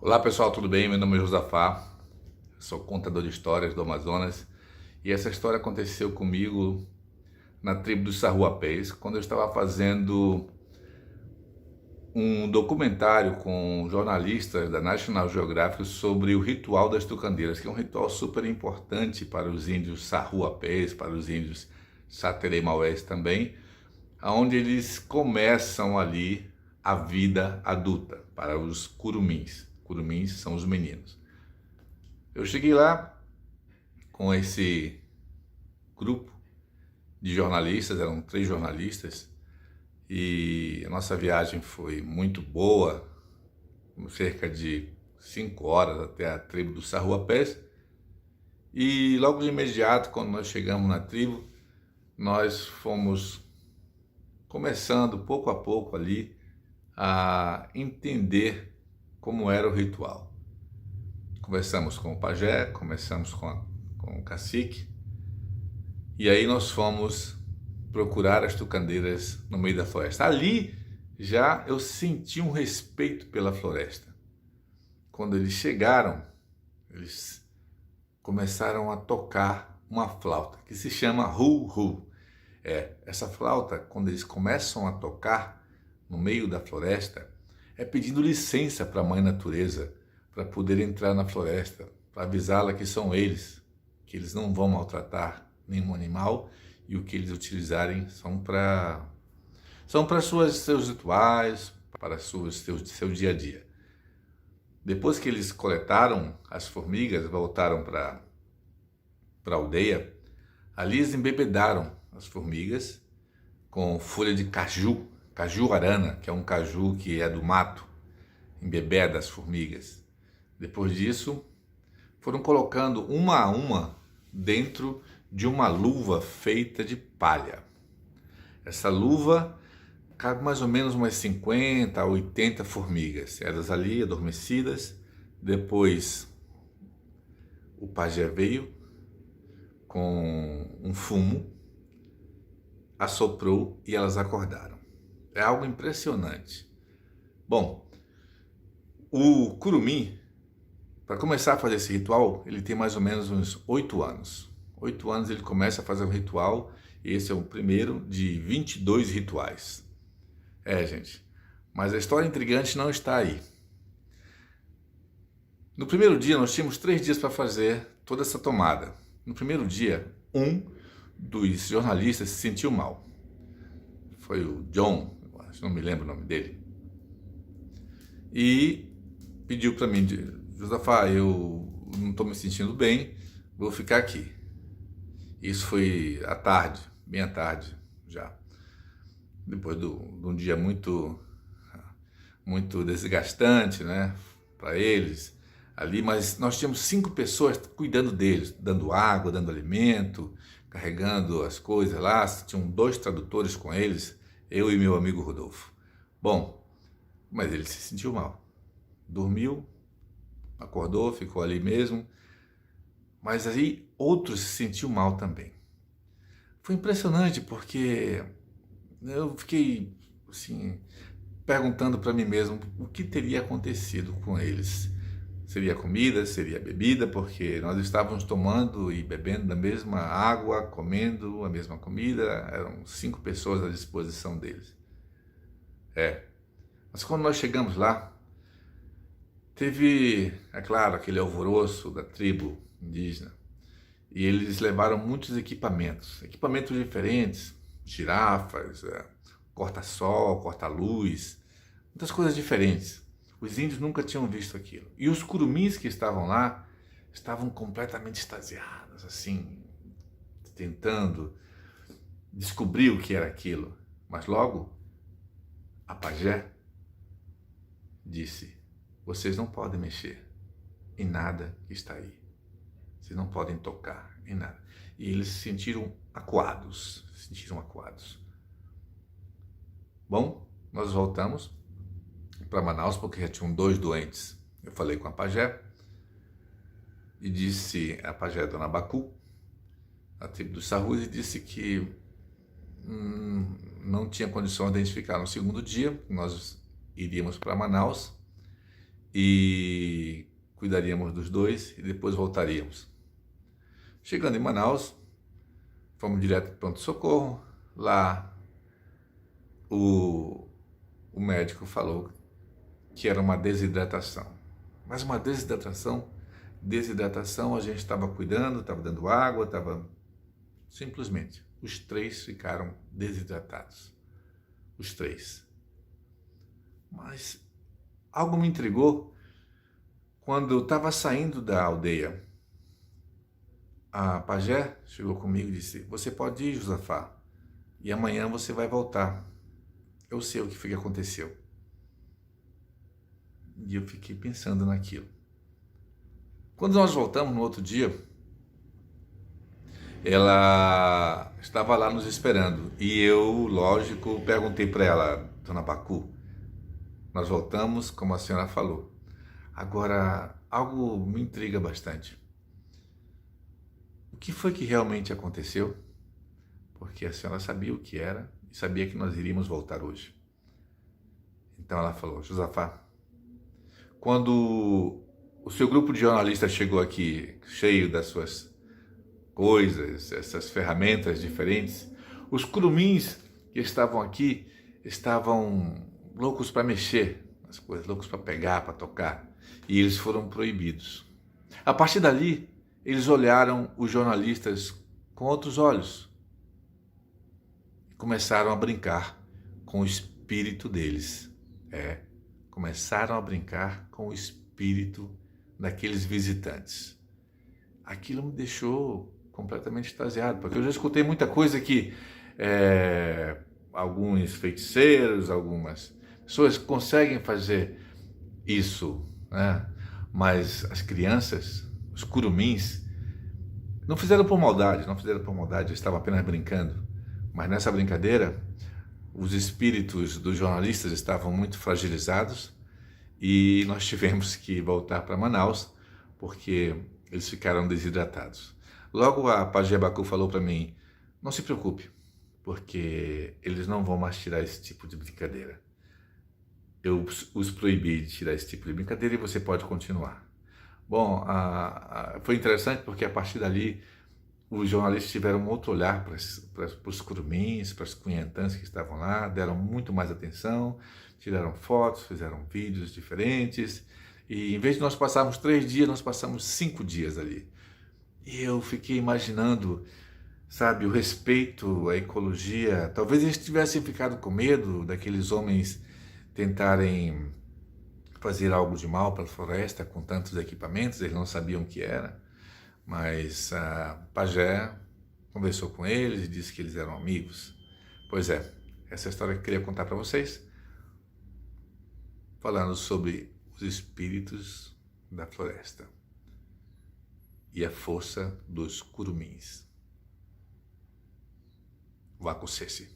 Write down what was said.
Olá pessoal, tudo bem? Meu nome é Josafá, sou contador de histórias do Amazonas e essa história aconteceu comigo na tribo dos Sarruapés, quando eu estava fazendo um documentário com jornalistas da National Geographic sobre o ritual das tucandeiras, que é um ritual super importante para os índios Sarruapés, para os índios Sateré-Maués também, onde eles começam ali a vida adulta para os curumins. Curumins são os meninos. Eu cheguei lá com esse grupo de jornalistas, eram 3 jornalistas, e a nossa viagem foi muito boa, cerca de 5 horas até a tribo do Sarruapés. E logo de imediato, quando nós chegamos na tribo, nós fomos começando pouco a pouco ali a entender como era o ritual. Conversamos com o pajé, começamos com o cacique, e aí nós fomos procurar as tucandeiras no meio da floresta. Ali já eu senti um respeito pela floresta. Quando eles chegaram, eles começaram a tocar uma flauta que se chama hu-hu. Essa flauta, quando eles começam a tocar no meio da floresta, é pedindo licença para a Mãe Natureza, para poder entrar na floresta, para avisá-la que são eles, que eles não vão maltratar nenhum animal e o que eles utilizarem são para seus rituais, para seu dia a dia. Depois que eles coletaram as formigas, voltaram para a aldeia, ali eles embebedaram as formigas com folha de caju, caju-arana, que é um caju que é do mato, embebeda as formigas. Depois disso, foram colocando uma a uma dentro de uma luva feita de palha. Essa luva cabe mais ou menos umas 50 a 80 formigas, elas ali adormecidas. Depois o pajé veio com um fumo, assoprou e elas acordaram. É algo impressionante. Bom, o curumim, para começar a fazer esse ritual, ele tem mais ou menos uns 8 anos. 8 anos ele começa a fazer um ritual, e esse é o primeiro de 22 rituais. Gente, mas a história intrigante não está aí. No primeiro dia, nós tínhamos 3 dias para fazer toda essa tomada. No primeiro dia, um dos jornalistas se sentiu mal. Foi o John, não me lembro o nome dele. E pediu para mim, Josafá, eu não estou me sentindo bem, vou ficar aqui. Isso foi à tarde, bem à tarde já. Depois de um dia muito desgastante, né, para eles ali, mas nós tínhamos 5 pessoas cuidando deles, dando água, dando alimento, carregando as coisas lá. Tinham 2 tradutores com eles, eu e meu amigo Rodolfo. Bom, mas ele se sentiu mal. Dormiu, acordou, ficou ali mesmo, mas aí outros se sentiu mal também. Foi impressionante porque eu fiquei assim, perguntando para mim mesmo o que teria acontecido com eles. Seria comida, seria bebida, porque nós estávamos tomando e bebendo da mesma água, comendo a mesma comida, eram 5 pessoas à disposição deles. Mas quando nós chegamos lá, teve, é claro, aquele alvoroço da tribo indígena, e eles levaram muitos equipamentos diferentes, girafas, corta-sol, corta-luz, muitas coisas diferentes. Os índios nunca tinham visto aquilo. E os curumins que estavam lá estavam completamente extasiados, assim, tentando descobrir o que era aquilo. Mas logo, a pajé disse: vocês não podem mexer em nada que está aí. Vocês não podem tocar em nada. E eles se sentiram acuados. Bom, nós voltamos para Manaus porque já tinham 2 doentes. Eu falei com a pajé e disse, a pajé Dona Bacu, a tribo dos Sarrus, e disse que não tinha condições de identificar no segundo dia. Nós iríamos para Manaus e cuidaríamos dos dois e depois voltaríamos. Chegando em Manaus, fomos direto para o pronto-socorro. Lá o médico falou que era uma desidratação. Mas uma desidratação a gente estava cuidando, estava dando água, estava... Simplesmente, os três ficaram desidratados. Os três. Mas algo me intrigou quando eu estava saindo da aldeia. A pajé chegou comigo e disse: você pode ir, Josafá, e amanhã você vai voltar. Eu sei o que foi que aconteceu. E eu fiquei pensando naquilo. Quando nós voltamos no outro dia, ela estava lá nos esperando. E eu, lógico, perguntei para ela: dona Bacu, nós voltamos como a senhora falou. Agora, algo me intriga bastante. O que foi que realmente aconteceu? Porque a senhora sabia o que era e sabia que nós iríamos voltar hoje. Então ela falou: Josafá, quando o seu grupo de jornalistas chegou aqui cheio das suas coisas, essas ferramentas diferentes, os curumins que estavam aqui estavam loucos para mexer nas coisas, loucos para pegar, para tocar, e eles foram proibidos. A partir dali, eles olharam os jornalistas com outros olhos e começaram a brincar com o espírito deles. Começaram a brincar com o espírito daqueles visitantes. Aquilo me deixou completamente extasiado, porque eu já escutei muita coisa que alguns feiticeiros, algumas pessoas conseguem fazer isso, né? Mas as crianças, os curumins, não fizeram por maldade, eles estavam apenas brincando. Mas nessa brincadeira, os espíritos dos jornalistas estavam muito fragilizados e nós tivemos que voltar para Manaus porque eles ficaram desidratados. Logo a pajé Bacu falou para mim: não se preocupe, porque eles não vão mais tirar esse tipo de brincadeira. Eu os proibi de tirar esse tipo de brincadeira e você pode continuar. Bom, foi interessante porque a partir dali os jornalistas tiveram um outro olhar para os curumins, para as cunhantãs que estavam lá, deram muito mais atenção, tiraram fotos, fizeram vídeos diferentes, e em vez de nós passarmos 3 dias, nós passamos 5 dias ali. E eu fiquei imaginando, sabe, o respeito à ecologia. Talvez eles tivessem ficado com medo daqueles homens tentarem fazer algo de mal para a floresta com tantos equipamentos, eles não sabiam o que era. Mas a pajé conversou com eles e disse que eles eram amigos. Pois é, essa é a história que eu queria contar para vocês, falando sobre os espíritos da floresta e a força dos curumins. Vá com cesse.